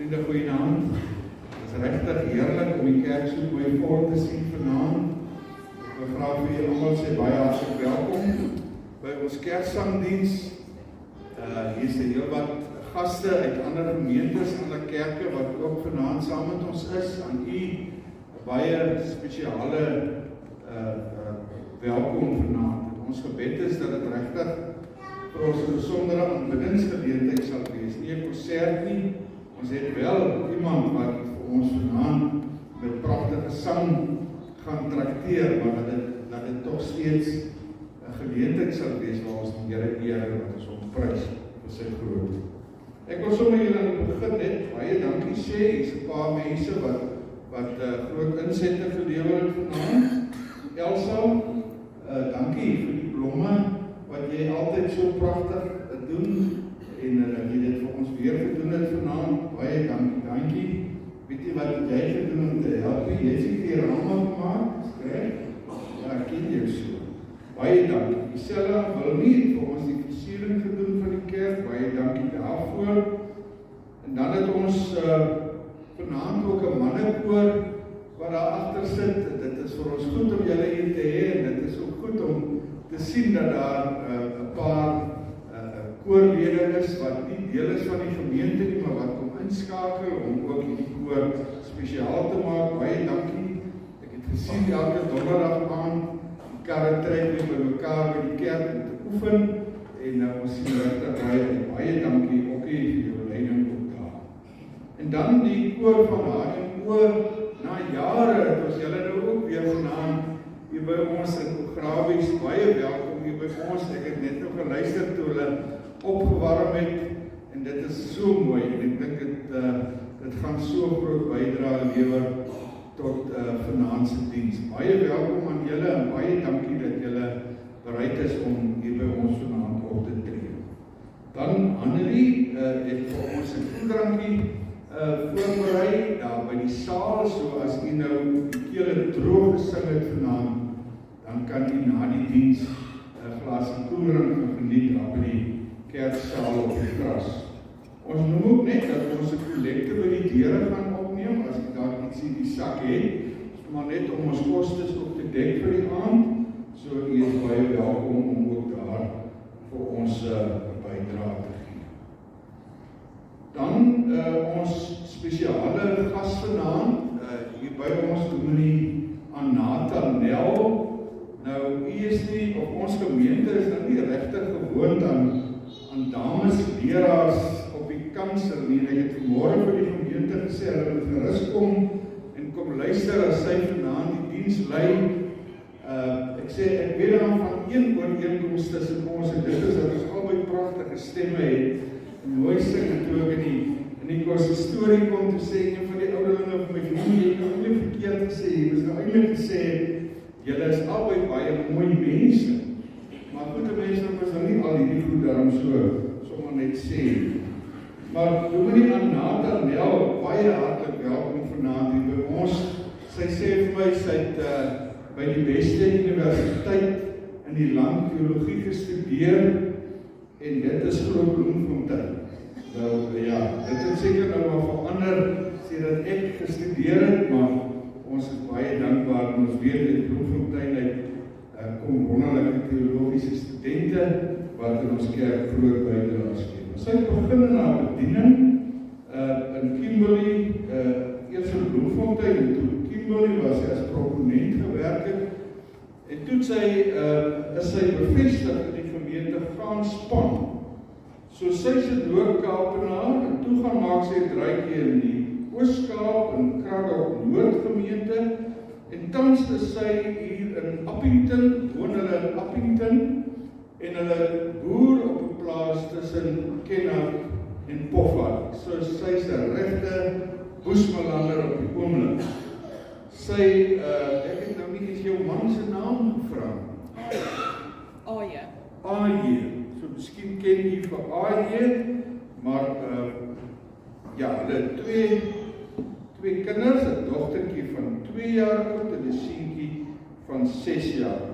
Vriende, goeienaand. Het is regtig heerlik om die kerk so mooi vol te sien vanaand. Ek wil graag vir julle almal sê baie hartlik welkom by ons Kersangdiens. Hier is heel wat gaste uit ander gemeentes, ander kerke wat ook vanaand saam met ons is. Aan u baie spesiale welkom vanaand. En ons gebed is dat dit regtig vir ons 'n besondere aanbiddingsgeleentheid sal wees. Nie 'n konsert nie. Ons het wel iemand wat vir ons vanaand met pragtige sang gaan trakteer, maar dat dit toch steeds 'n geleentheid sal wees waar ons die Here eer en wat ons hom prys vir sy grootheid. Ek wil sommer julle aan die begin net baie dankie sê. Hier is 'n paar mense wat groot insette gelewer het vanaand. Elsa, dankie vir die blomme wat jy altyd so pragtig doen. En dat jy dit vir ons weer gedoen het vanaand, baie dankie. Weet jy wat jy gedoen om te help? Jy het die ramme gemaakt, skryf? Ja, ek ken jou so. Baie dankie. Isella wil nie vir ons die versiering gedoen van die kerk, baie dankie daarvoor. En dan het ons vanaand ook 'n mannekoor wat daar agter sit. Dit is vir ons goed om julle hier te hê en dit is ook goed om te sien dat daar 'n paar koorlede is wat nie deel is van die gemeente nie, maar wat kom inskakel om ook die koor spesiaal te maak. Baie dankie. Ek het gesien elke donderdag aand die karre trek weer by mekaar by die kerk om te oefen en ons sien regtig baie dankie ook vir jou leiding ook daar. En dan die koor van HMO, na jare het ons julle nou ook weer vanaand hier by ons in Ograbies, baie welkom hier by ons. Ek het net nog geluister toe hulle opgewarm het en dit is so mooi en ek dink dit gaan so groot bydrae lewer tot vanaand se diens. Baie welkom aan julle en baie dankie dat julle bereid is om hier by ons vanaand op te tree. Dan Annelie het vir ons 'n koeldrankie voorberei daar by die saal, so as u nou die kele droog gesing het vanaand, dan kan u na die diens 'n glasie koeldrank geniet daar by die kerksaal op die gras. Ons noem ook net dat ons 'n kollekte by die deure gaan opneem, as ek daar iets in die sak het, maar net om ons kostes op te dek vir die aand, so u is baie welkom om ook daar vir ons bydrae te gee. Dan ons spesiale gas vanaand, hier by ons dominee Anata Nel. Nou, u is nie, of ons gemeente is nou nie regtig gewoond aan dames leraars op die kansel nie. Ek het vanmôre vir die gemeente gesê, hulle moet gerus kom en kom luister as sy vanaand die diens lei. Ek sê, ek weet dan van een ooreenkoms tussen ons en dit is dat ons albei pragtige stemme het en mooi sing en toe ek in die konsistorie kom te sê, een van die ouderlinge van my genoem, jy kan nie verkeerd gesê, jy moes nou eintlik gesê, julle is albei baie mooi mense. Maar goede mense is nou nie al die goed daarom sommer net sê. Maar dominee Anata Nel, baie hartlik welkom vanaand hier by ons. Sy sê vir my, sy het by die beste universiteit in die land teologie gestudeer en dit is Grootbloemfontein. Nou ja, dit het seker nou maar verander sedert ek gestudeer het, maar ons is baie dankbaar en ons weet in Bloemfontein uit kom wonderlike teologiese studente wat in ons kerk groot bydraes gee. Sy het begin in haar bediening in Kimberley, eers in Bloemfontein en toe Kimberley waar sy as proponent gewerk het. En toe is sy bevestig in die gemeente gaan span. So sy is 'n Noord-Kaapenaar en toe gaan maak sy 'n draaitjie in die Oos-Kaap en Krakau Noord gemeente. En tans is sy hier in Appington, woon hulle in Appington, en hulle boer op 'n plaas tussen Kenhardt en Poffer. So sy is 'n regte Boesmalander op die oomblik. Sy, ek het nou nie eens jou man se naam gevra. A.J. So miskien ken jy vir A.J, maar ja, hulle twee kinders, 'n dogtertjie van 2 jaar oud en 'n seentjie van 6 jaar.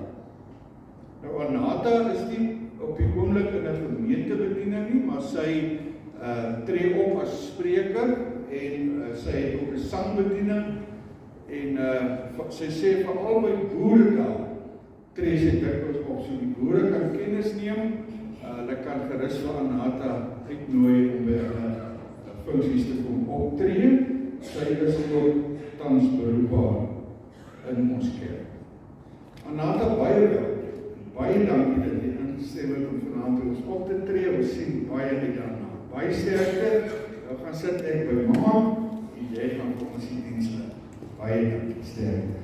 Nou Anata is nie op die oomblik in 'n gemeentebediening nie, maar sy tree op as spreker En sy sê veral by boere daar tree sy dikwels op, so die boere kan kennis neem, hulle kan gerus vir Anata uitnooi om by hulle funksies te kom optree. Sy is ook tans beroepbaar in ons kerk. Anata, baie dankie dat jy ingestem het om vanaand by ons op te tree. Ons sien baie uit daarna. Baie sterkte. Nou gaan sit ek by mamma en jy gaan vir ons die dienste. Baie dankie, sterkte.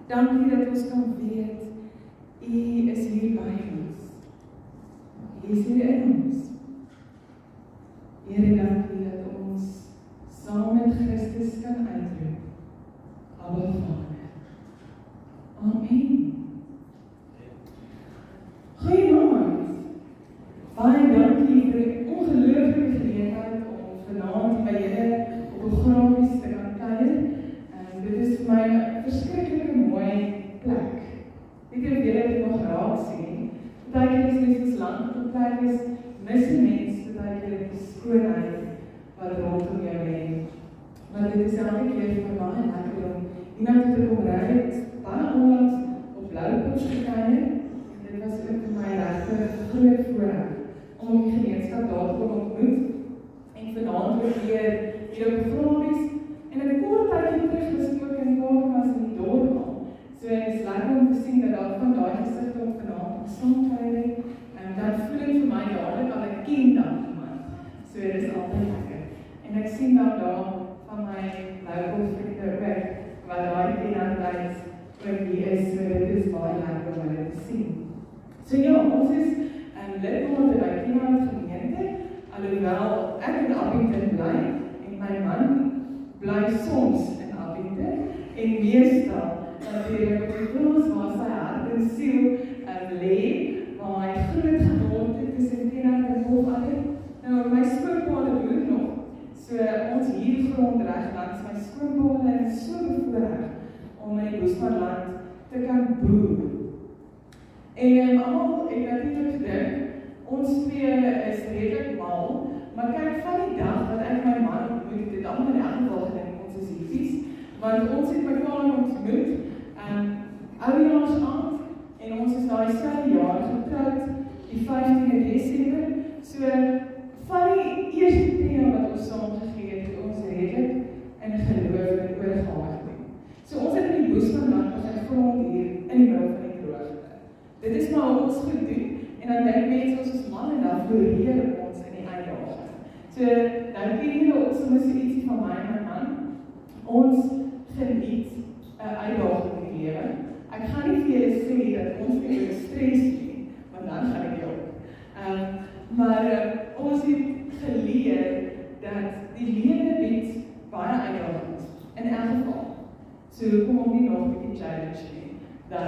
Dankie dat ons kan weet, U is hier by ons. U is hier in ons. Here, dankie dat ons saam met Christus kan uitroep. Abba Vader. Amen. Goeienaand. Baie dankie vir die ongelooflike geleentheid om vanaand by julle op 'n grafdiens te kan kuier. Dit is vir my 'n verskriklike mooi plek. Weet jy of julle dit nog raak sien? Partykeer is dit soos land, partykeer is mis die mens, partykeer is die skoonheid wat rondom jou lê. Maar dit is elke keer vir my baie lekker om iemand te kom ry, baie onlangs op Bloupoort te kuier. Dit was ook vir my regtig 'n groot voorreg om die gemeenskap daar te kon ontmoet en vanaand ook weer hier op grafdiens. En in 'n kort tydjie terug was ek ook in die Kaapmas in die dorp al. So dit is lekker om te sien dat daar van daai gesigte op vanaand saamkuier en dat voel ek vir my dadelik al 'n kind dan iemand. So dit is altyd lekker. En ek sien dan daar van my local vriende ook wat daai kinders ook hier is. So dit is baie lekker om hulle te sien. So ja, ons is lidmate by Kinaat gemeente, alhoewel ek in Abington bly en my man bly soms in Abington en meestal natuurlijk op die plaas waar sy hart en siel lê, waar hy groot geword het tussen Kinaat en Hofadder. Nou, my skoonpaale boer nog, so ons hier grond reg langs my skoonpaale is so bevoorreg om in die Boesmanland te kan boer. En almal het natuurlijk gedink, ons twee is redelik mal, maar kyk van die dag wat ek my man ontmoet, het allemaal in elk geval gedink, ons is hiefies, want ons het mekaar ontmoet, oudejaarsaand, en ons is daai selfde jaar getrouwd, die 15de Desember, so van die eerste tene wat ons saam gegee het ons redelik in geloof en oorgawe gedoen. So ons het in die Boesmanland as 'n grond hier in die middel van die droogte. Dit is maar wat ons goed doen, en dan dink mense ons is man en dan floreer ons in die uitdaging. So, nou ken julle ook soms ietsie van my en my man. Ons geniet 'n uitdaging in die lewe. Ek gaan nie vir julle sê dat ons nie oor stres nie, want dan gaan ek jou. Maar ons het geleer dat die lewe bied baie uitdagings, in elk geval. So, kom om nie nog 'n bietjie challenge nie, dan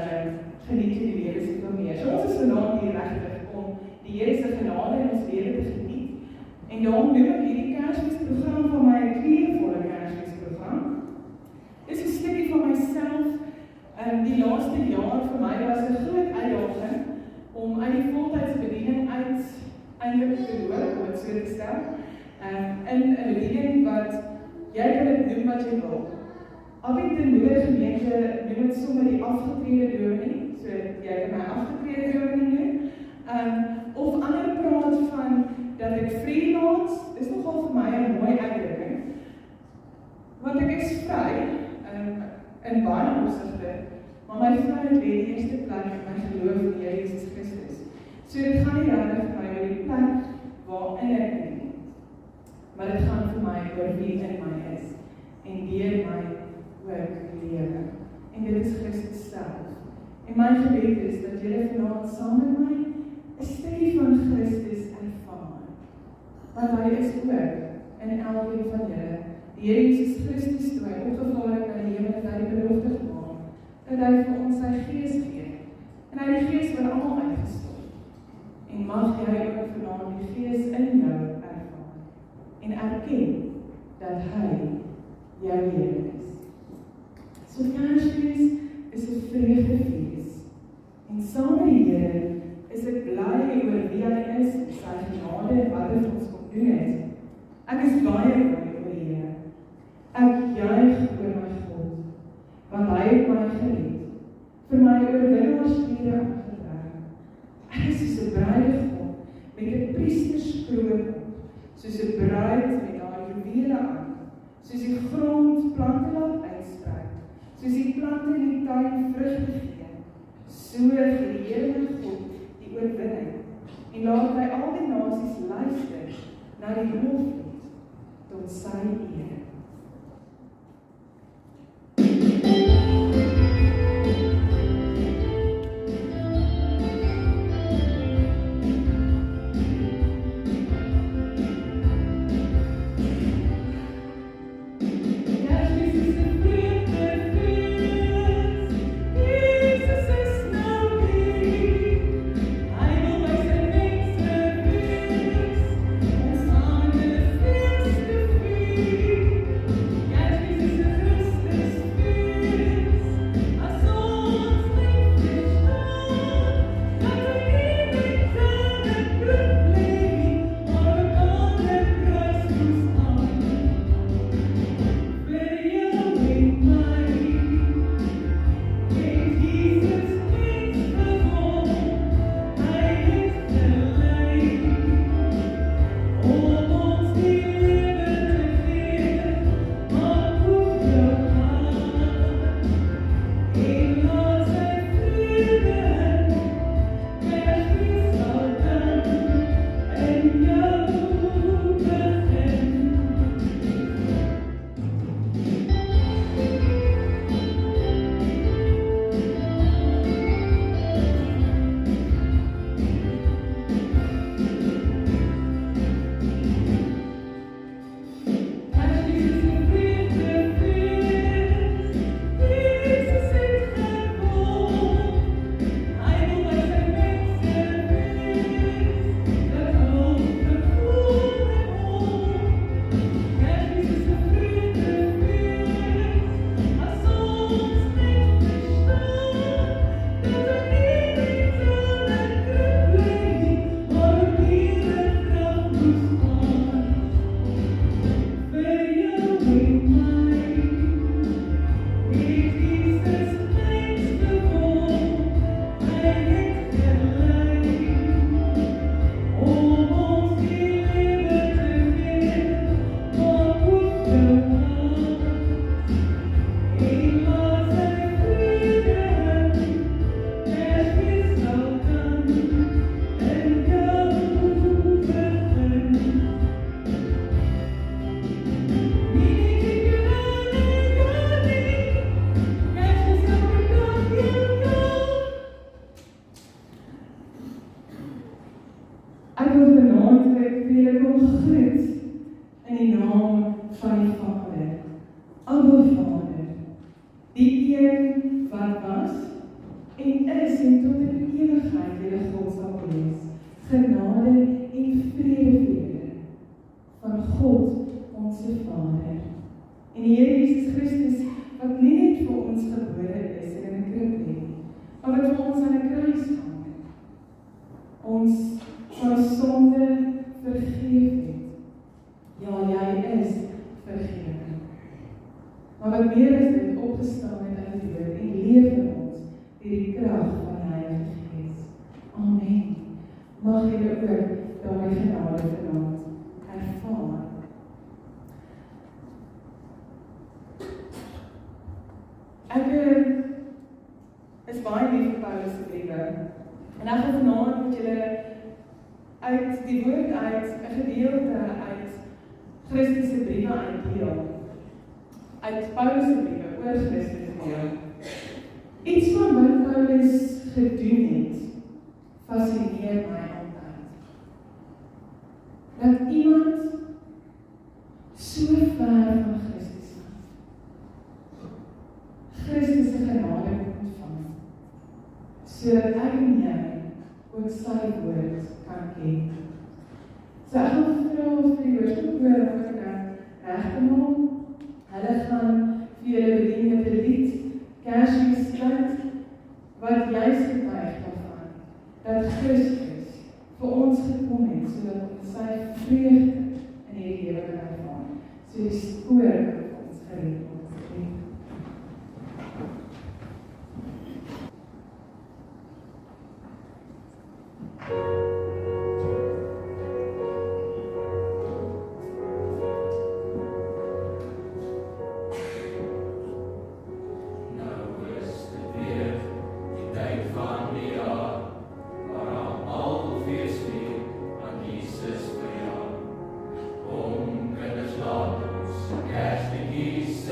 geniet jy die lewe soveel meer. So ons is vanaand hier regtig om die Here se genade in ons lewe te geniet. En daarom noem ek hierdie Kersfeesprogram van my kleurvolle Kersfeesprogram. Dit is 'n stukkie van myself. Die laaste jaar vir my was 'n groot uitdaging om uit die voltydse bediening uiteindelik te loop, om dit so te stel, in 'n bediening wat jy kan dit noem wat jy wil. Abington moedergemeente noem dit sommer die afgetrede dominee. So jy kan my afgetrede dominee noem. Of ander praat van dat ek freelance, is nogal vir my 'n mooi uitdrukking. Want ek is vry, in baie opsigte, maar my vryheid lê die eerste plek in my geloof in die Here Jesus Christus. So dit gaan nie regtig vir my oor die plek waarin ek nie, maar dit gaan vir my oor wie in my is, en deur my ook lewe. En dit is Christus self. En my gebed is dat julle vanaand saam met my 'n stukkie van Christus ervaar. Want hy is ook in elkeen van julle. Die Here Jesus Christus toe hy opgevaar het na die hemel en hy die belofte gemaak, dat hy vir ons sy gees gee. En hy die gees oor almal uitgestort. En mag jy ook vanaand die gees in jou ervaar. En erken dat hy jou Here is. So Kersfees is 'n vreugdefees. En saam met die Here is ek bly oor wie hy is, sy genade en wat hy vir ons kom doen het. Ek is baie bly oor die Here. Ek juig oor my God, want hy het my gered, vir my oorwinnaarsliedere aangetrek. Ek is soos 'n bruidegom met 'n priesterskroon op, soos 'n bruid met haar juwele aan, soos die grond plante laat uitsprei, soos die plante in die tuin vrugte gee, so verheerlik God die oorwinning, en laat hy al die nasies luister na die loflied tot sy eer. Abba Vader, die een wat was, en is en tot in ewigheid Here God sal wees, genade en vrede vir julle, van God, onze Vader, en die Here Jesus Christus, wat nie net vir ons gebore is en in 'n krib lê nie, maar wat vir ons aan 'n kruis hang, ons van sonde vergeef het. Ja, jy is vergewe. Maar wat meer is dit, opgestaan het uit die dood en leef in ons deur die krag van die Heilige Gees. Amen. Mag julle ook daardie genade vanaand ervaar. Ek is baie lief vir Paulus se briewe. En ek gaan vanaand met julle uit die woord uit 'n gedeelte uit Christus se briewe uitdeel. Uit Paulus se briewe oor Christus deel. Iets van wat Paulus gedoen het, fascineer my altyd. Dat iemand so ver van Christus was. Christus se genade ontvang, sodat ek en jy ook sy woord kan ken. So ek gaan vra vir die woordskoor om ek reg te maak. Hulle gaan vir julle bedien met 'n lied, Kersfeeslied, wat juis getuig daarvan, dat Christus vir ons gekom het, sodat ons sy vreugde in hierdie lewe kan ervaar. So die spoor kan vir ons gered word. Kersfees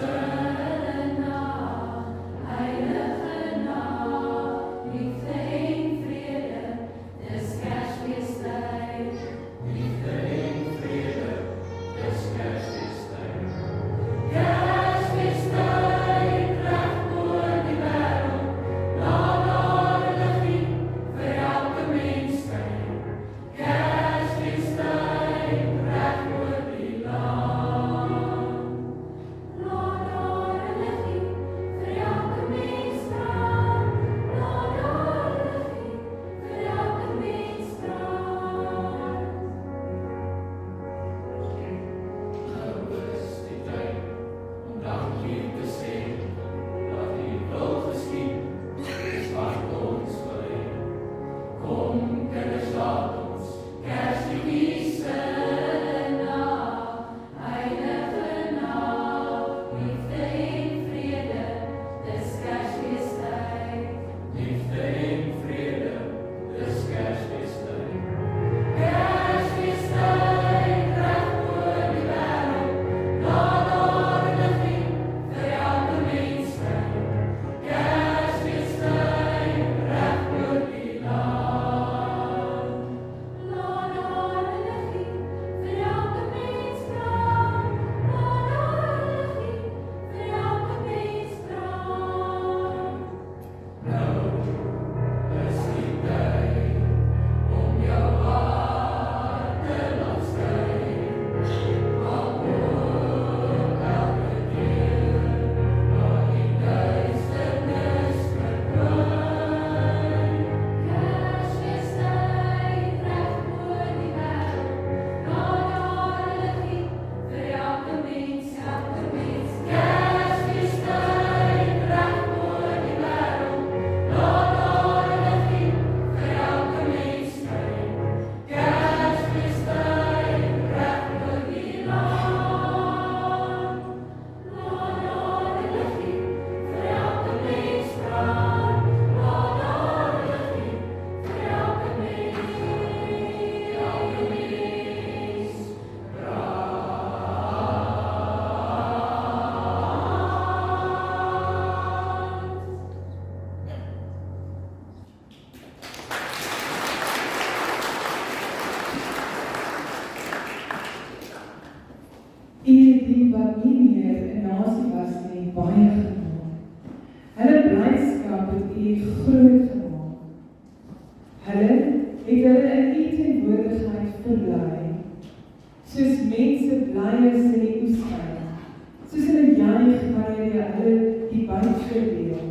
jy hulle die buit verdeel.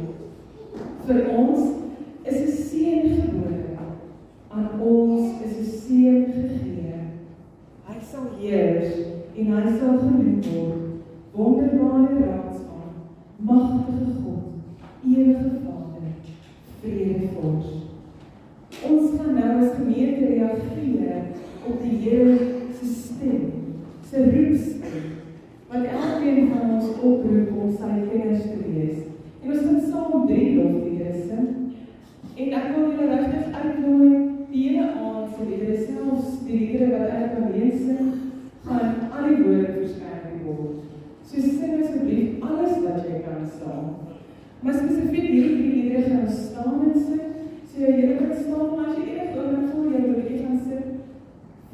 Vir ons is 'n seun gebore, aan ons is 'n seun gegee. Hy sal heers en hy sal genoem word, wonderbare Raadsman, magtige God, ewige Vader, Vredevors. Ons gaan nou as gemeente reageer op die Here se stem, se roepstem, wat elkeen van ons oproep om sy kinders te wees. En ons gaan saam 3 lofliedere sing. En ek wil julle regtig uitnooi, die hele aand se liedere, selfs die liedere wat ek alleen sing, gaan al die woorde verskyn word. So sing asseblief alles wat jy kan staan. Maar spesifiek hierdie liedere gaan ons staan en sing. So julle kan staan, maar as jy enige oomblik voel jy wil jy gaan sit,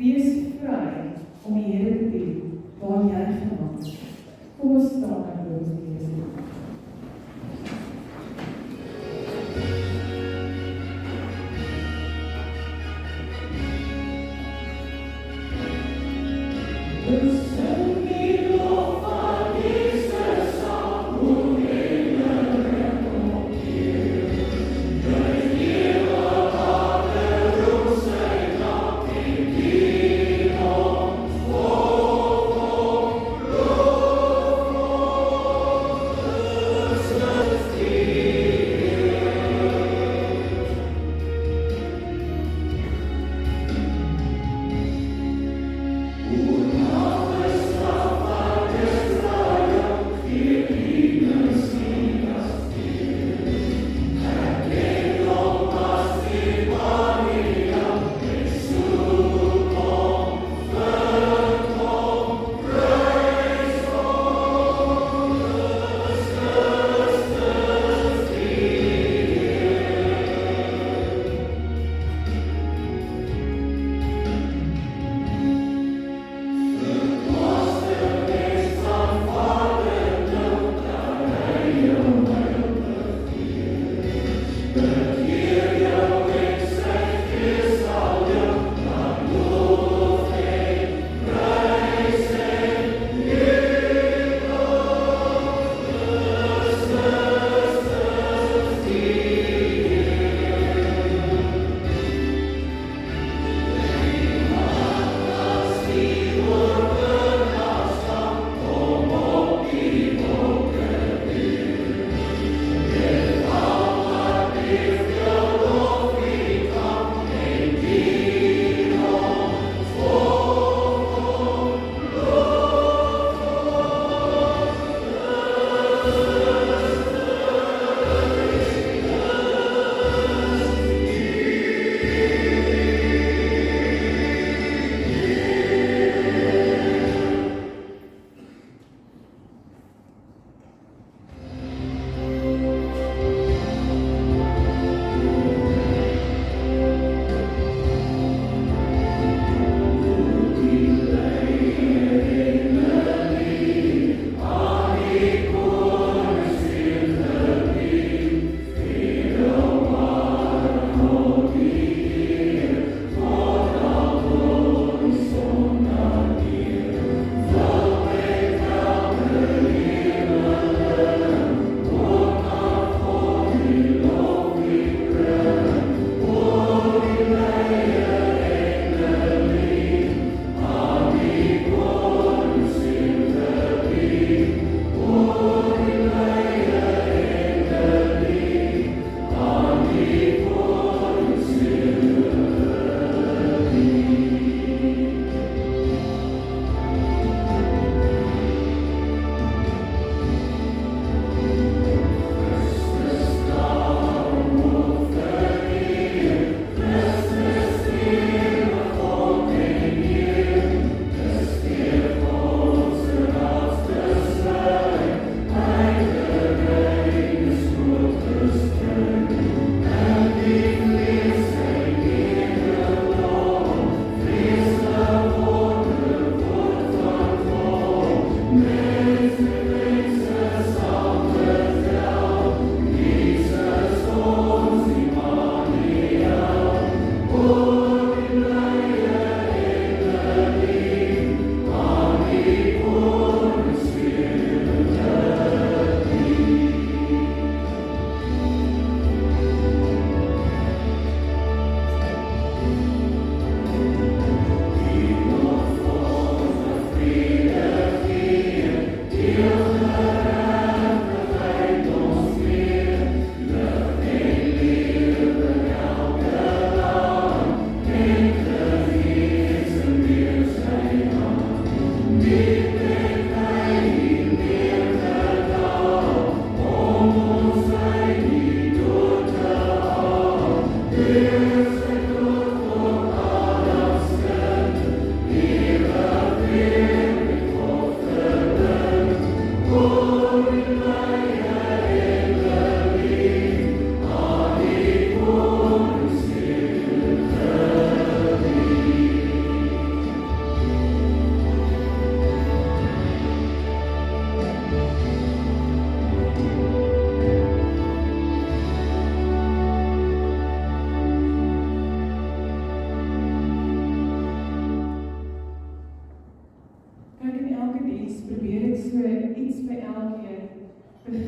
wees vry om die Here te dien waar jy gemaak is. Kom ons staan en loof die Here.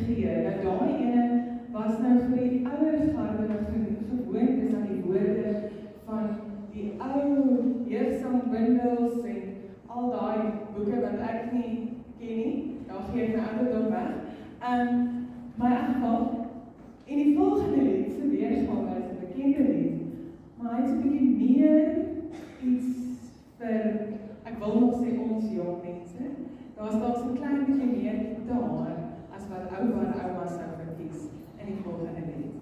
gee. Nou daai ene was nou vir die ouer garde wat gewoond is aan die woorde van die ou jeugsangbindels en al daai boeke wat ek nie ken nie. Daar gee ek my ouderdom weg. Maar in geval, en die volgende lied se weergawe is 'n bekende lied, maar hy is 'n bietjie meer iets vir, ek wil nog sê ons jong mense. Daar's dalk so 'n klein bietjie meer gitaar as wat oupa en ouma sou verkies in die volgende lied.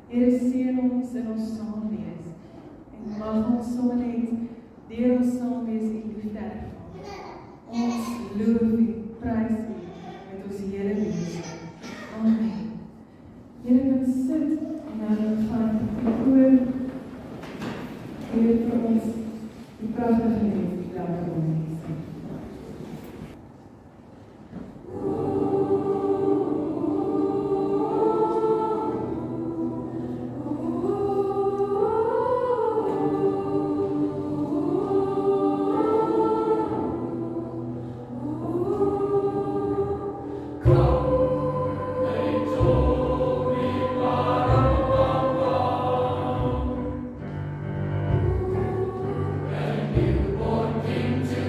Here seën ons in ons saam wees. En mag ons sommer net deur ons saam wees in liefde ervaar. Ons loof en prys U met ons hele wese. Amen. Here kan sit en dan gaan die koor vir ons die pragtige lied laat ons.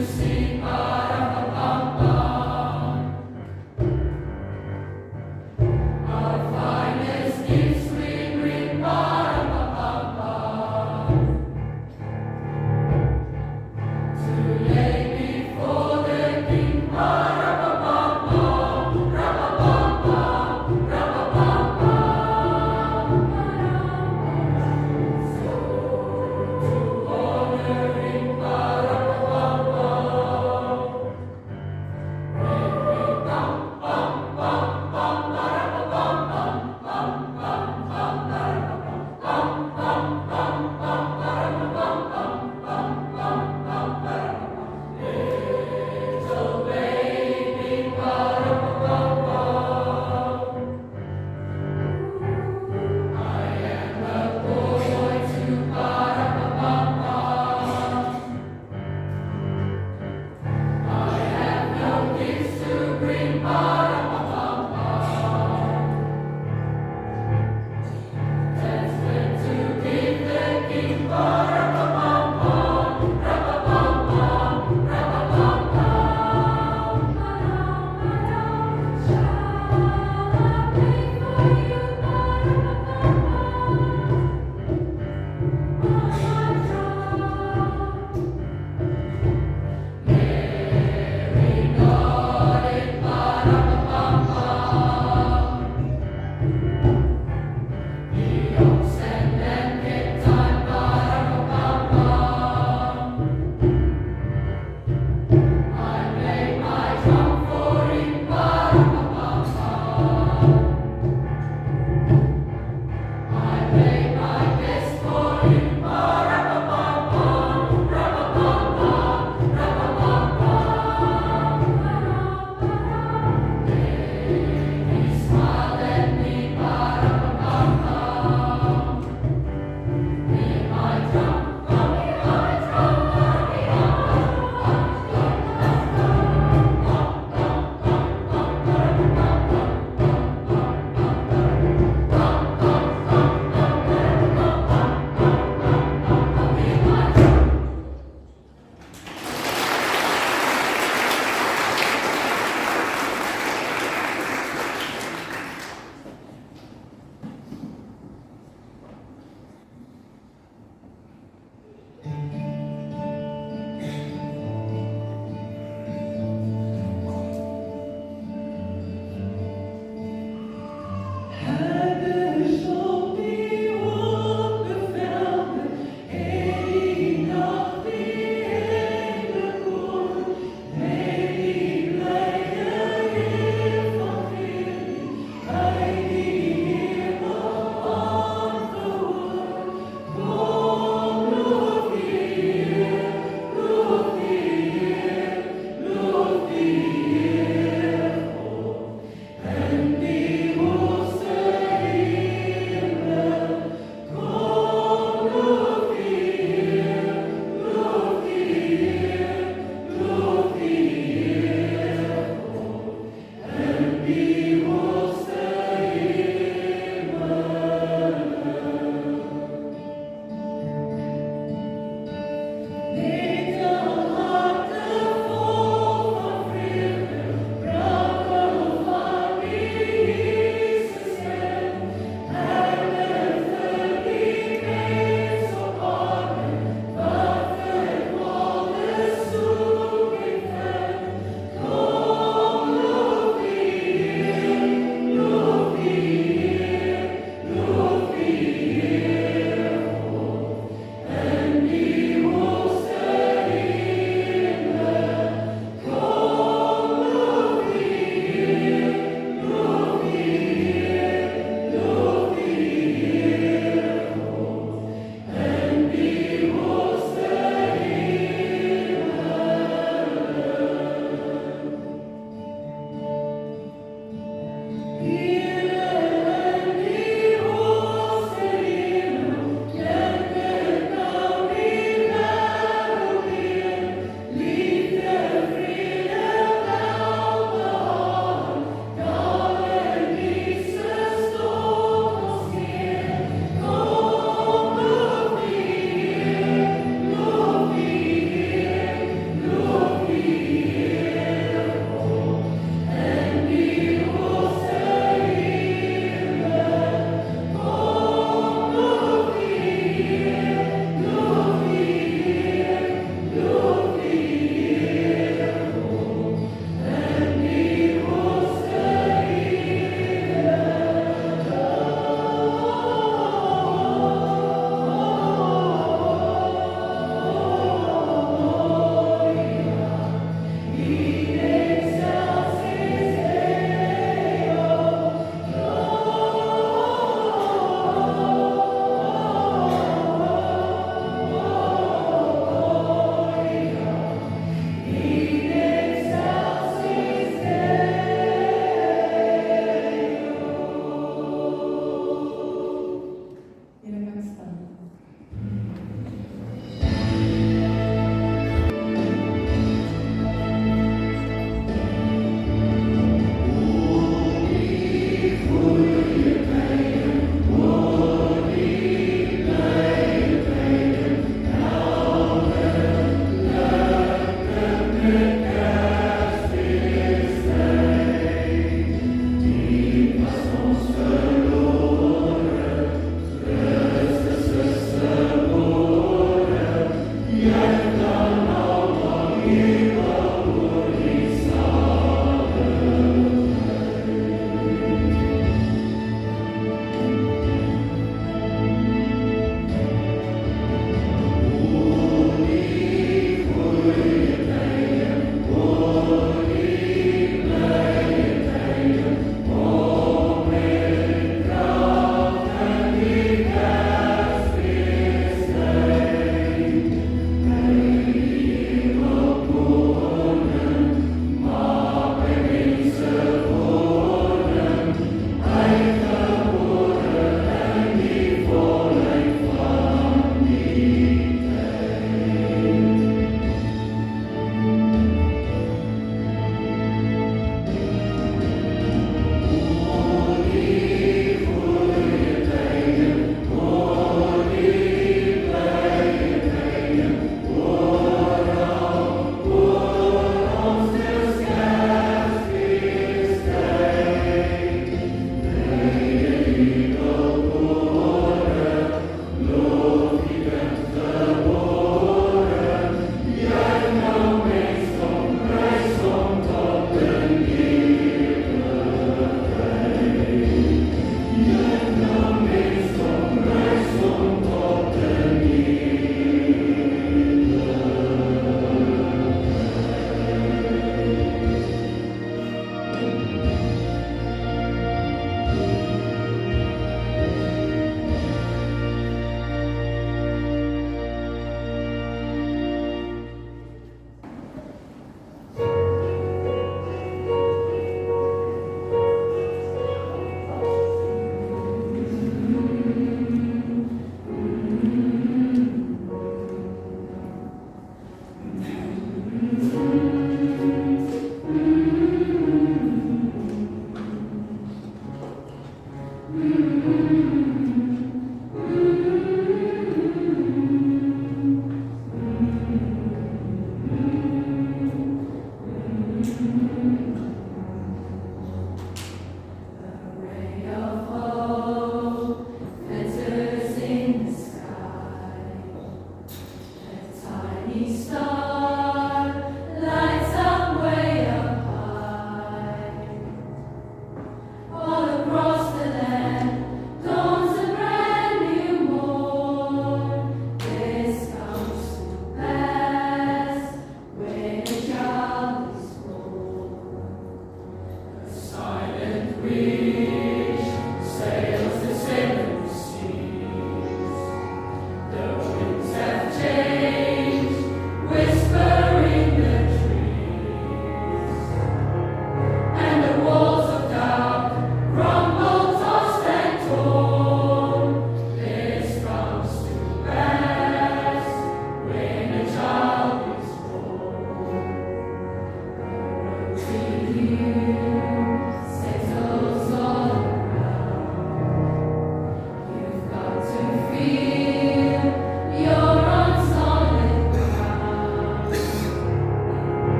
Sing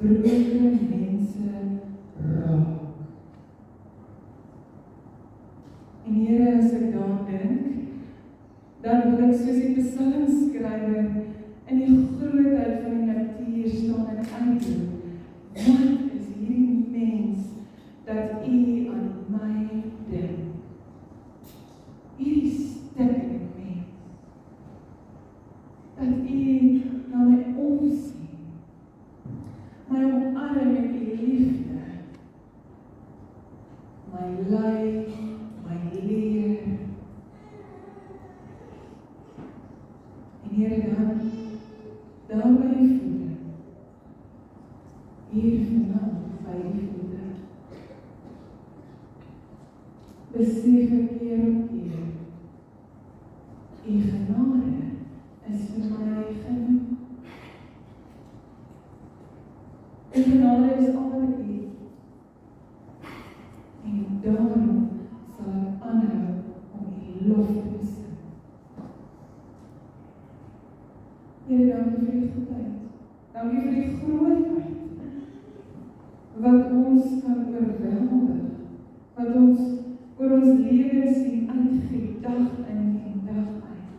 broke mense raak. En Here, as ek daaraan dink, dan wil ek soos die psalmskrywer in die grootheid van die natuur staan en uitroep, wat is hierdie mens dat U aan my dink? Hierdie stikkende mens, dat U na my omsien, my omarm met U liefde, my ly, my leer. En Here, dan daar by U voete, hier vanaand by U voete, besef ek keer op keer, U genade is vir my genoeg. U genade is al wat ek het. En daarom sal ek aanhou om U lof te besing. Here, dankie vir die goedheid. Dankie vir die grootheid wat ons kan oorweldig, wat ons oor ons lewe sien uitgee, dag in en dag uit.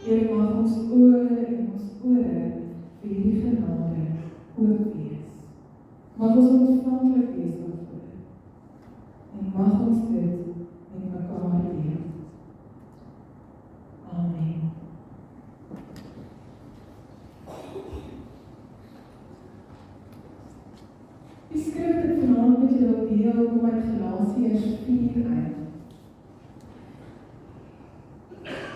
Here, mag ons ore en ons ore vir hierdie genade oop wees. Mag ons ontvanklik wees daarvoor. En mag ons dit met mekaar deel. Amen. Die skrif wat ek vanaand met julle deel kom uit Galasiërs 4 uit.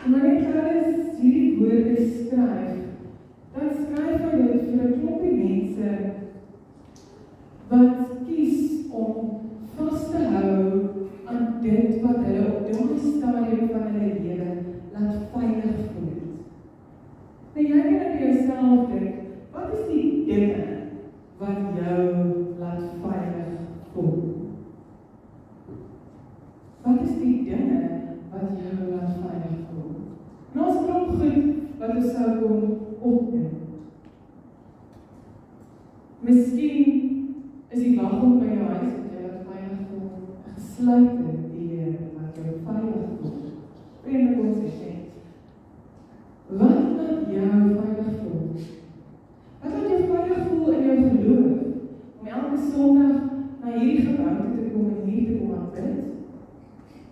En wanneer Paulus hierdie woorde skryf, dan skryf hy dit vir 'n klompie mense wat kies om vas te hou aan dit wat hulle op daardie stadium van hulle lewe laat veilig voel. Nou jy kan aan jouself dink, wat is die dinge wat jou laat veilig voel? Wat is die dinge wat jou laat veilig voel? En ons klop goed wat ons sou kom opneem. Miskien is die waggon by jou huis wat jy laat veilig voel, 'n gesluite deur wat jou veilig voel. Vriende, kom sê, wat laat jou veilig voel? Wat laat jou veilig voel in jou geloof? Om elke Sondag na hierdie gebou te kom en hier te kom aanbid?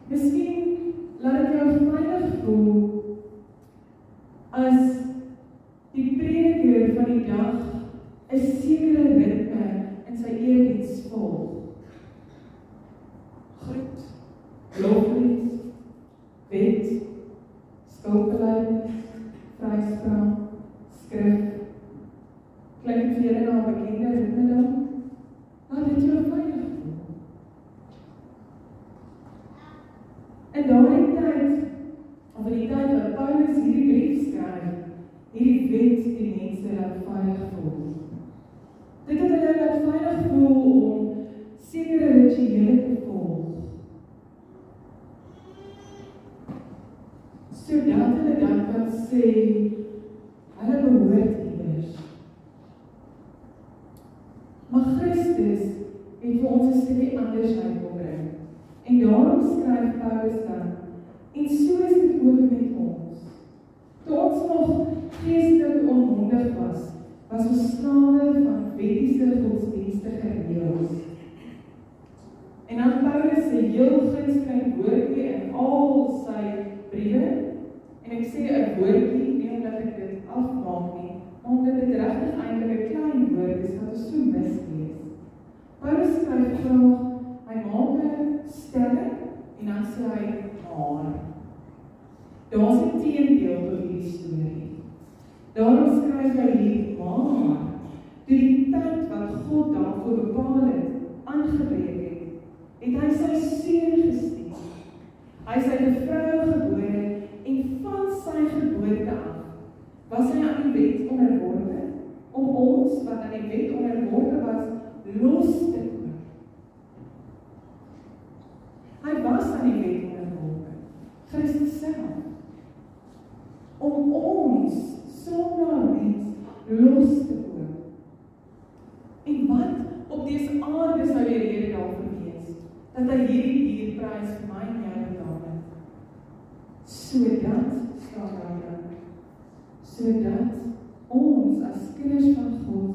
Miskien laat dit jou veilig voel as die prediker van die dag 'n sekere ritme in sy erediens volg. Groet, loflied, wet, skuldbelydenis, vryspraak, skrif. Klink vir julle na 'n bekende ritme dan? Laat dit jou veilig voel. In daardie tyd, of in die tyd wat Paulus hierdie brief skryf, hierdie wet die mense laat veilig voel. Dit het hulle laat veilig voel om sekere rituele te volg, sodat hulle dan kan sê, hulle behoort iewers. Maar Christus het vir ons 'n stukkie andersheid kom bring. En daarom skryf Paulus dan, en so is dit ook met ons. Toe ons nog geestelik onmondig was ons slawe van wettiese godsdienstige reëls. En dan Paulus se heel gunsteling woordjie in al sy briewe, en ek sê 'n woordjie, nie omdat ek dit afmaak nie, omdat dit regtig eintlik 'n klein woord is wat ons so mislees. Paulus skryf graag, hy maak 'n stelling en dan sê hy maar. Daar's 'n teendeel tot hierdie storie. Daarom skryf hy hier, maar toe die tyd wat God daarvoor bepaal het, aangebreek het hy sy seun gestuur. Hy is uit 'n vrou gebore en van sy geboorte af was hy aan die wet onderworpe, om ons wat aan die wet onderworpe was, los te koop. Hy was aan die wet onderworpe, Christus self, om ons sonder mens los te koop. sodat, staan daar, sodat ons as kinders van God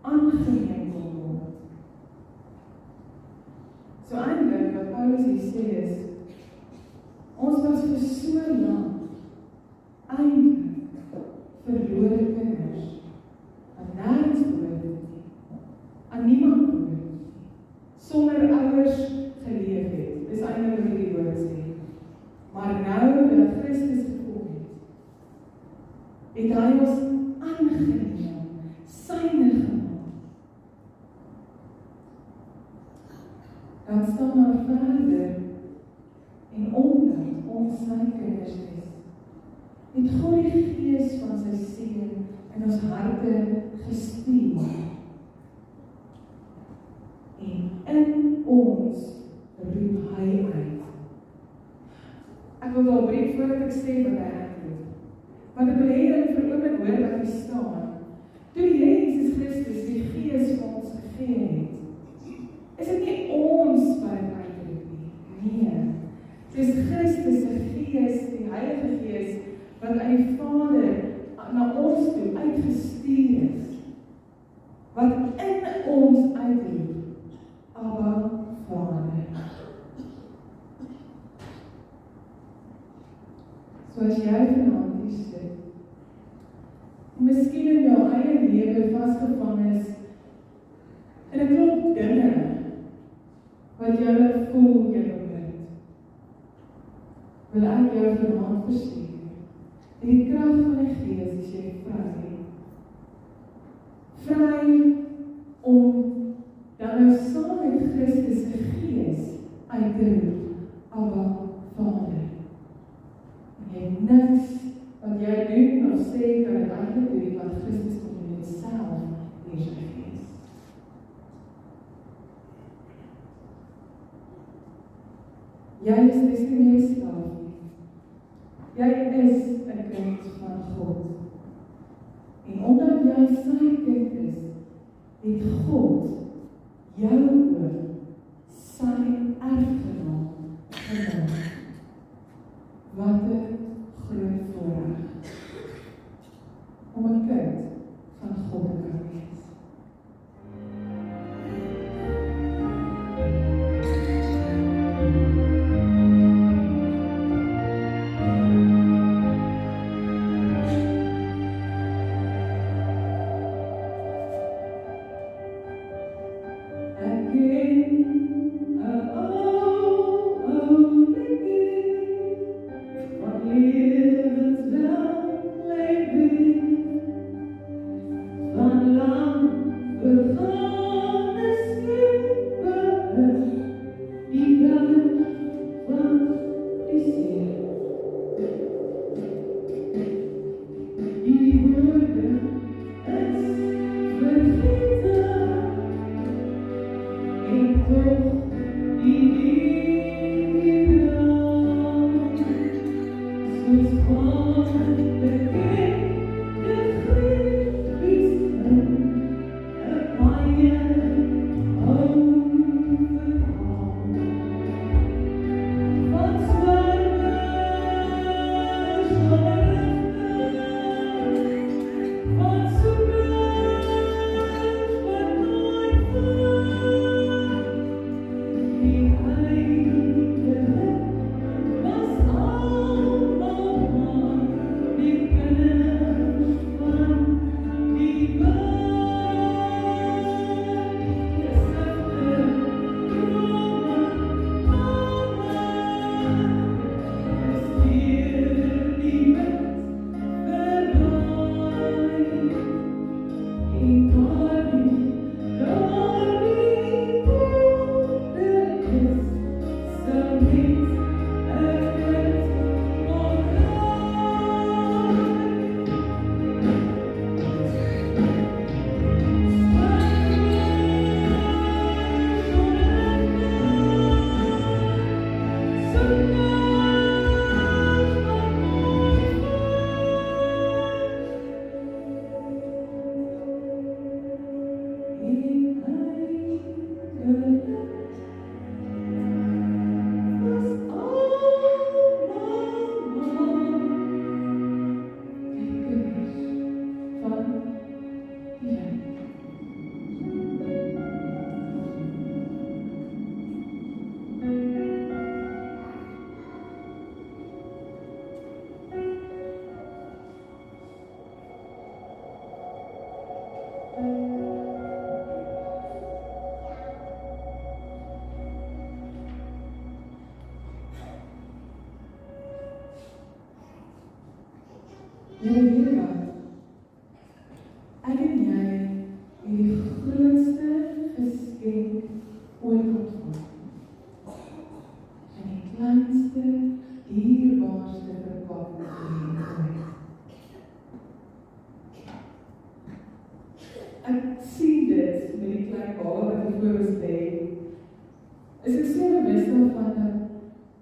aangeneem kon word. So eintlik wat Paulus hier sê is, ons was vir so lank eintlik verlore kinders, aan nêrens behoort nie, aan niemand behoort nie, sonder ouers geleef het. Dis eintlik wat die woord sê. Maar nou dat Christus gekom het hy ons aangeneem, syne gemaak. Dan staan maar verder, en omdat ons sy kinders is, het God die Gees van sy seën in ons harte gestuur. En in ons roep hy uit. Ek wil daar breek voordat ek sê wat hy uitroep. Want ek wil hê dat vir oomblik hoor wat hy staan. Toe Jesus Christus die Gees vir ons gegee het, is dit nie ons wat hy uitroep nie. Nee. Dis Christus se Gees, die Heilige Gees, wat uit die Vader na ons toe uitgestuur is. Wat in ons uitroep. Abba, Vader. So as jy vanaand hier sit, en miskien in jou eie lewe vasgevang is, in 'n klomp dinge, wat jy voel jy behoort, wil ek jou vanaand verstuur, en die krag van die Gees is jy vry om dan nou saam met Christus se Gees uit te roep, Abba, Vader. Jy niks wat jy doen of sê kan dit eintlik doen, want Christus kom in jouself deur sy Gees. Jy is nie meer slaaf nie. Jy is 'n kind van God. En omdat jy sy kind is, het God jou ook sy erfgenaam gemaak. Wat 'n groot voorreg om 'n kind van God te kan wees. Julle weet wat? Ek en jy het die grootste geskenk ooit ontvang. En die kleinste, dierbaarste verpakking ooit. Ek sien dit met die klein baba wat die voor ons lê. Is ek so bewus daarvan dat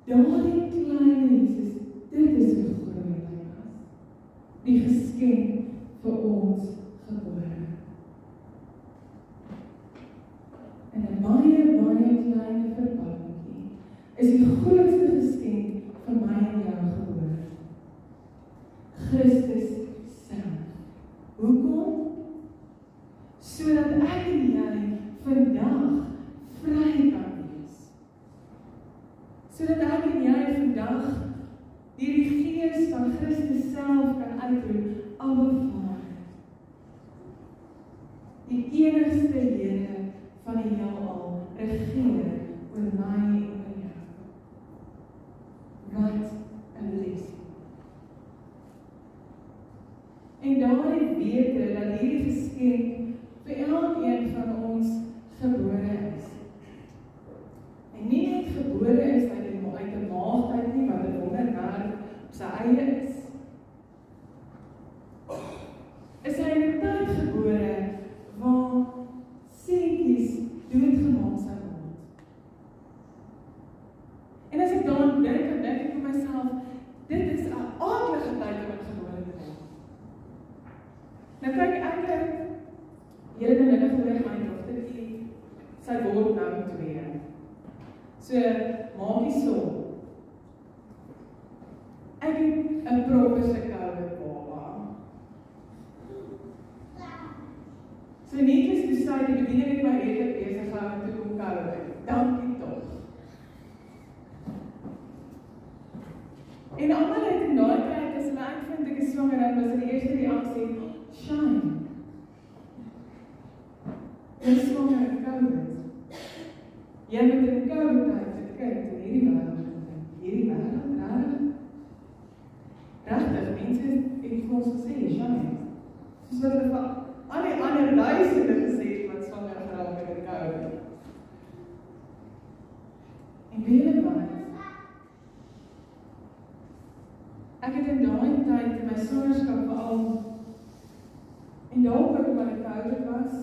daardie kleine Jesus, dit is hoe groot hy was. Die geskenk vir ons gebore. En 'n baie, baie klein verpakking is die grootste geskenk vir my en jou gebore. Christus self. Hoekom? Sodat ek en jy vandag vry kan wees. Sodat ek en jy vandag deur die Gees van Christus self kan uitroep, Abba Vader. Die enigste Here van die heelal regeer oor my en oor jou. Wat 'n les. En daardie wete dat hierdie geskenk vir elkeen van ons gebore is. En nie net gebore is uit 'n maagdheid nie, wat 'n wonderwerk op sy eie is. Is hy in 'n tyd gebore waar seentjies doodgemaak sou word. En as ek daaraan dink, dan dink ek vir myself, dit is 'n aardige tyd om gebore te word. Nou kyk ek julle het nou gehoor my dogtertjie, sy word nou 2. So, maak nie so. Ek het 'n proper se COVID baba. So neetjies toe sy die bediening het my redelik besig gehou met toe kom COVID. Dankie tog. En almal het in daai tyd as hulle uitvind ek is swanger, dan was die eerste reaksie, shame. Jy is swanger met COVID. Jy moet in COVID-tyd se kind in hierdie wêreld kom. Hierdie wêreld, regtig, mense het vir ons gesê, shame. Soos wat hulle van al die ander duisende gesê wat swanger geraak het met COVID. En weet jy wat? Ek het in daai tyd in my swangerskap veral en dalk ook omdat ek COVID was,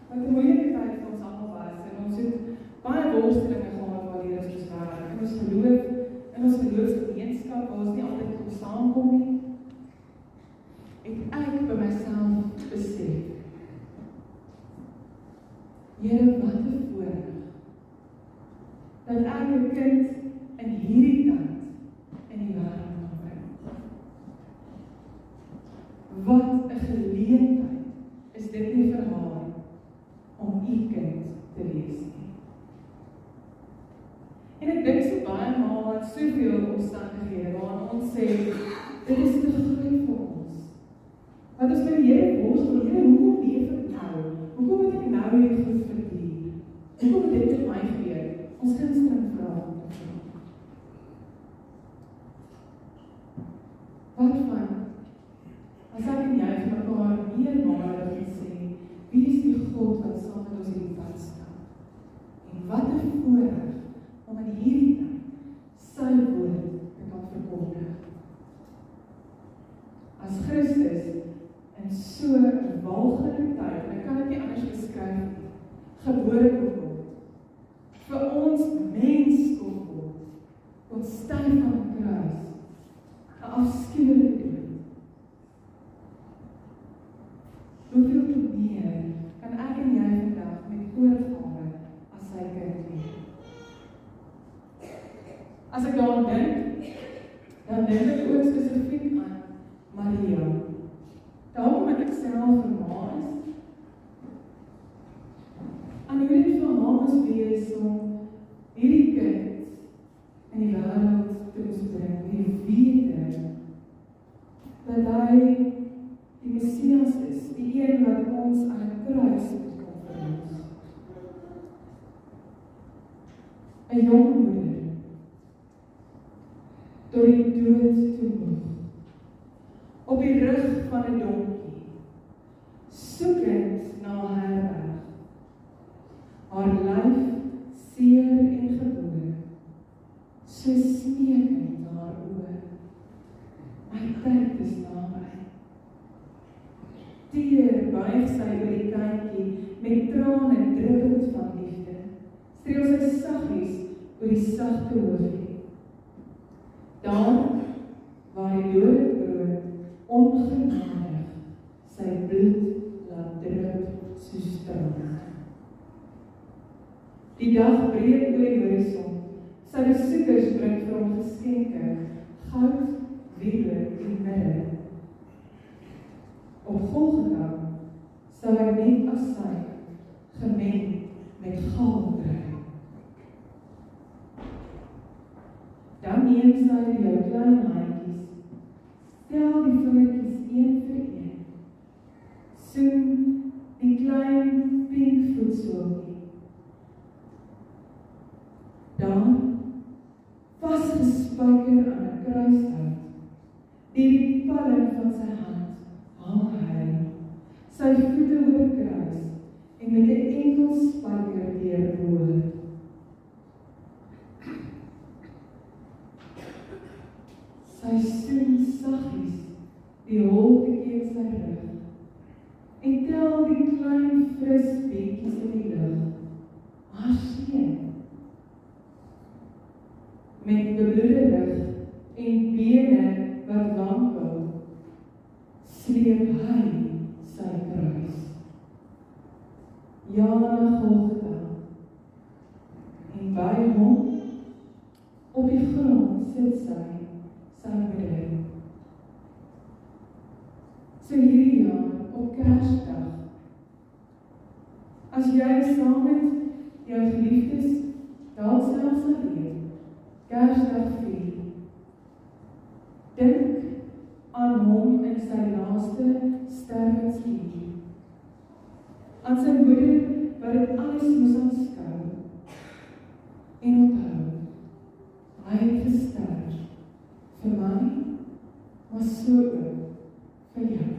wat 'n moeilike tyd vir ons almal was en ons het baie worstelinge gehad waardeur ons moes werk. En ons geloof in ons geloofsgemeenskap waar ons nie altyd kon saamkom nie. Het ek by myself besef, Here, wat 'n voorreg dat ek 'n kind in hierdie tyd in die wêreld kan bring. Wat 'n geleentheid is dit nie vir haar om u kind te wees nie. En ek dink so baie maar wat soveel omstandighede waar ons sê, dit is te groot vir ons. Wat ons vir die Here worstel, Here, hoekom weer vir nou? Hoekom moet ek nou hierdie goed verdier? Hoekom moet dit met my gebeur? Ons gunsteling vraag. Wat van, as ek en jy vir mekaar meer male sê, wie is die God wat saam met ons hierdie pad stap? En wat 'n voorreg om in hierdie tyd sy woord te kan verkondig. As Christus in so 'n walglike tyd, en ek kan dit nie anders beskryf nie, gebore kon word, vir ons mens kon word, kon sterf aan 'n kruis, 'n afskuwelike dood. Hoeveel te meer kan ek en jy vandag met oorgawe as sy kind wees? As ek daaraan dink, dan dink ek ook spesifiek aan Maria. Daarom het ek self vermaas, aan hoe dit vir haar moes wees om hierdie kind in die wêreld te moes bring, die wete dat hy die Messias is, die een wat ons aan 'n kruis moet kom verlos. 'n jong moeder, tot die dood toe moeg, op die rug van 'n donkie, soekend na herberg. Haar lyf seer en geboue, so smeekend haar oë. My tyd is naby. Teer buig sy oor die kindjie, met trane druppend van liefde, streel sy saggies oor die sagte hoofie. Daar, waar die dode brood ongenadig sy bloed laat drup soos trane. Die dag breek oor die horison, sy besoekers bring vir hom geskenke, goud, wierook en mirre. Op Golgotha sal hy net asyn gemeng met gaal kry. Dan neem sy die jou klein handjies, tel die vingertjies een vir een, soen die klein pink voetsooltjie. Dan, vasgespijker aan 'n kruishout, die palm van sy hand, hang hy, sy voete oor kruis, en met 'n enkel spyker deurboor. Sy soen saggies die holte teen sy rug, en tel die klein fris beetjies in die lug, haar seun. Met bebloede rug en bene wat wankel, sleep hy sy kruis. Ja, na Golgotha, en by hom, op die grond sit sy moeder. So hierdie jaar, op Kersdag, as jy saam met jou geliefdes, dalk selfs alleen, Kersdag vier, dink aan hom in sy laaste sterwensuur, aan sy moeder wat dit alles moes aanskou, en onthou, hy het gesterf, vir my, maar so ook vir jou.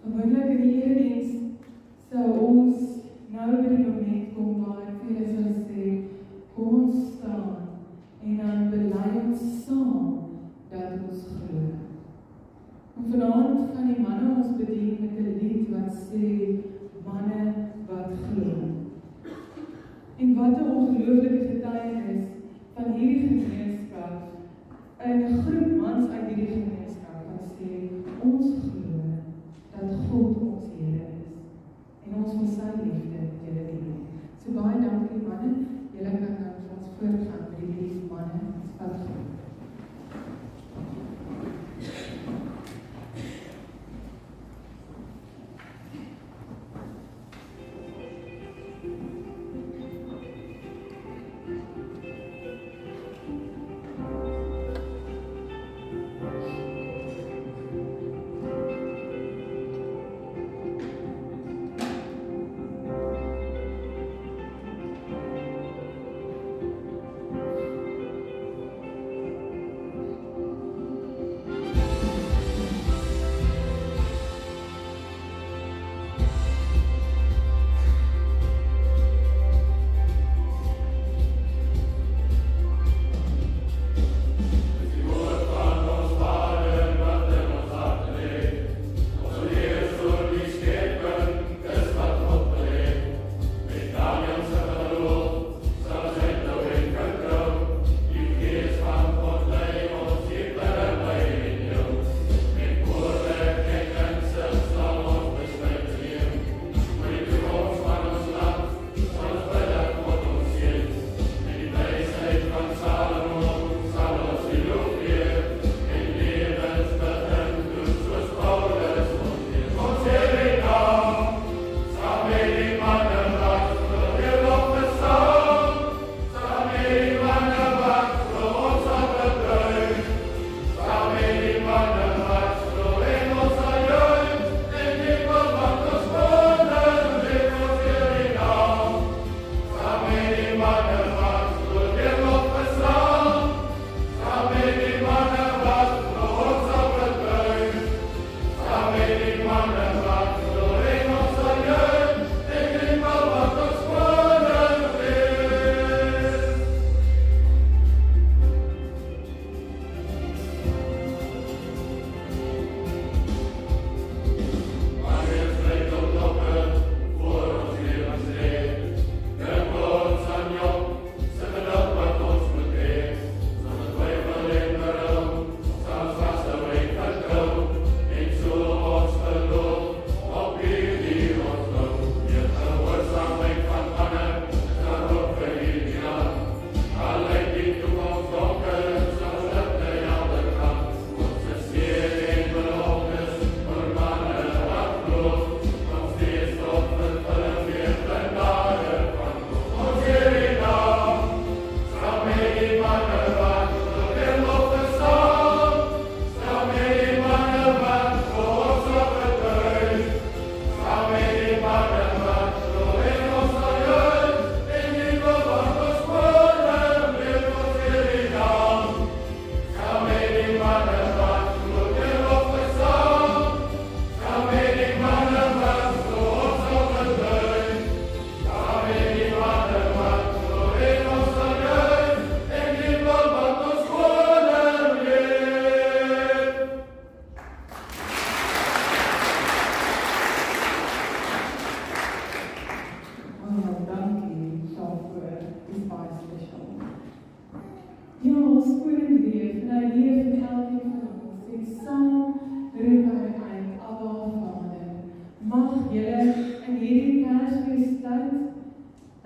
Gewoonlik in die erediens sou ons nou by die moment kom waar ek vir julle sal sê, kom ons staan en dan bely ons saam dat ons glo. En vanaand gaan die manne ons bedien met 'n lied wat sê, manne wat glo. En wat 'n ongelooflike getuienis van hierdie gemeenskap, 'n groep mans uit hierdie gemeenskap wat sê, ons glo dat God ons Here is en ons wil sy liefde julle dien. So baie dankie manne, julle kan nou vir ons voortgaan met die lied manne wat glo.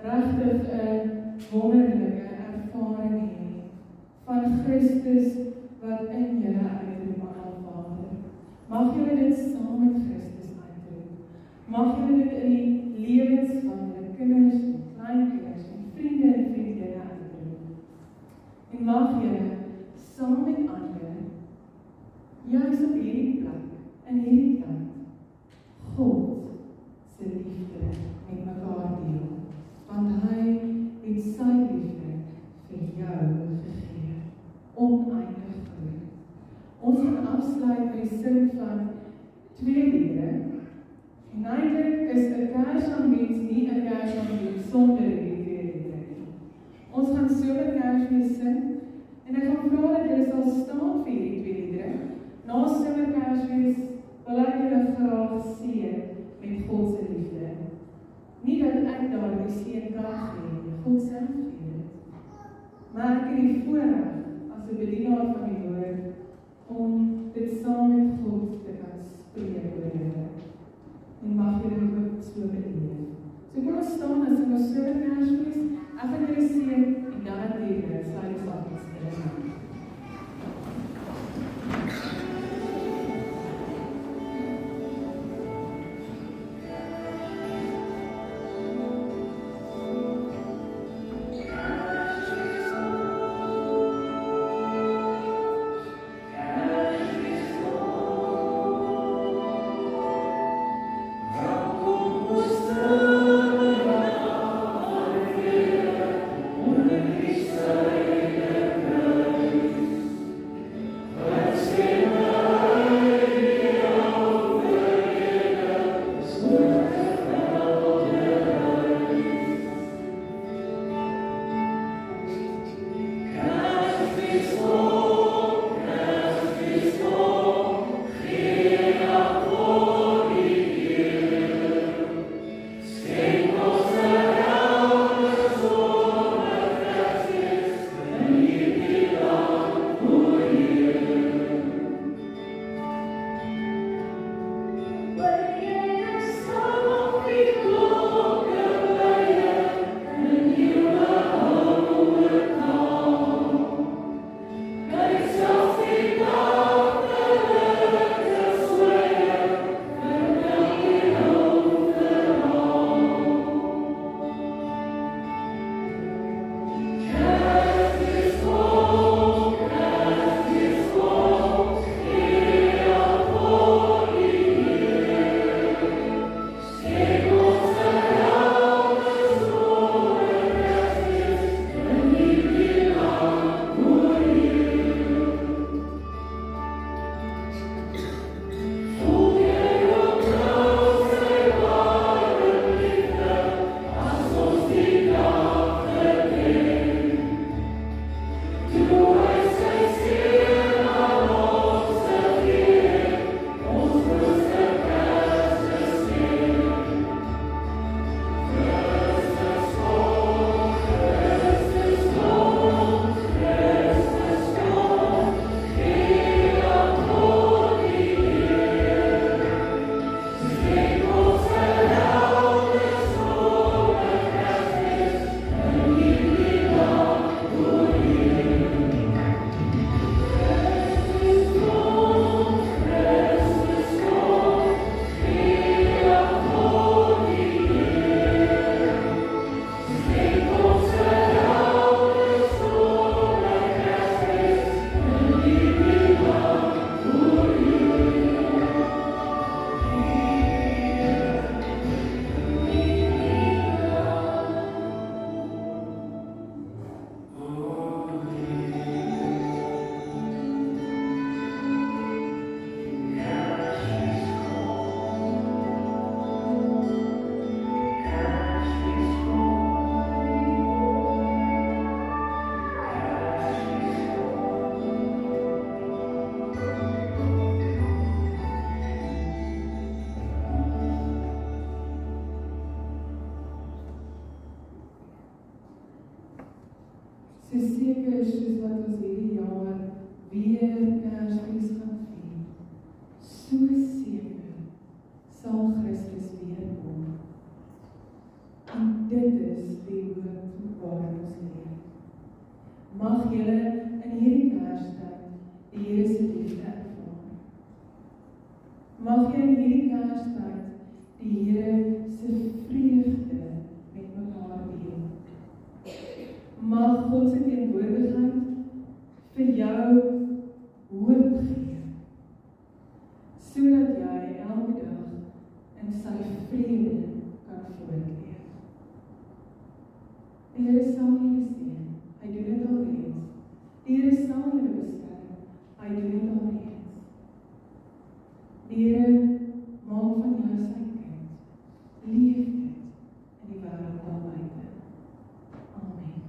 regtig 'n wonderlike ervaring hê van Christus wat in julle uitroep aan Vader. Mag julle dit saam met Christus uitroep. Mag julle dit in die lewens van julle kinders, kleinkinders en vriende en vriendinne uitroep. En mag julle saam met ander, juis op hierdie plek, in hierdie tyd, God se liefde met mekaar deel. Want hy het sy liefde vir jou gegee, oneindig groot. Ons gaan afsluit met die sin van 2 liedere. En eintlik is 'n Kersaandiens nie 'n Kersaandiens sonder hierdie 2 liedere nie. Ons gaan so met Kersfees sing, en ek gaan vra dat julle sal staan vir hierdie 2 liedere. Na so met Kersfees wil ek julle graag seën met God se liefde. Nie dat ek daardie seën kan gee nie, God self gee dit. Maar ek het die voorreg as 'n bedienaar van die woord om dit saam met God te kan spreek oor julle. En mag julle dit ook so beleef. So kom ons staan en sing ons so met Kersfees. Ek gaan julle seën en dan natuurlik sluit ons af met stille naam. So seker soos wat ons hierdie jaar weer Kersfees gaan vier, so seker sal Christus weer kom. En dit is die woord waar ons leef. Mag julle in hierdie Kerstyd die Here se liefde ervaar. Mag jy in hierdie Kerstyd die Here se vreugde met mekaar deel. Mag God se teenwoordigheid vir jou hoop gee, sodat jy elke dag in sy vrede kan voortleef. Die Here sal julle seën. Hy doen dit alreeds. Die Here sal julle beskerm. Hy doen dit alreeds. Die Here maak van jou sy kind. Leef dit in die wêreld daar buite. Amen.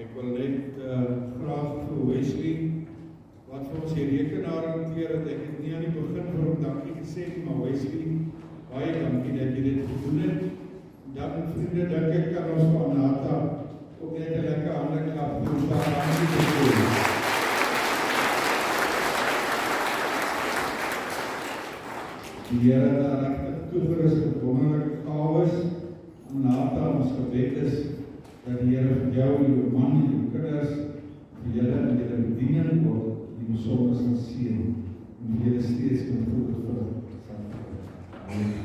Ek wil net graag vir Wesley, wat vir ons die rekenaar hanteer het, ek het nie aan die begin vir hom dankie gesê nie, maar Wesley, baie dankie dat jy dit gedoen het. Dan vriende, dink ek kan ons van Nata ook net 'n lekker hande klap vir ons daar dankie gesê. Die Here het daar regtig toegerus met wonderlike gawes. En later ons gebed is dat die Here vir jou, jou man en jou kinders, vir julle en julle bediening ook die besonder sal seën en vir julle steeds met goeie vrug sal. Amen.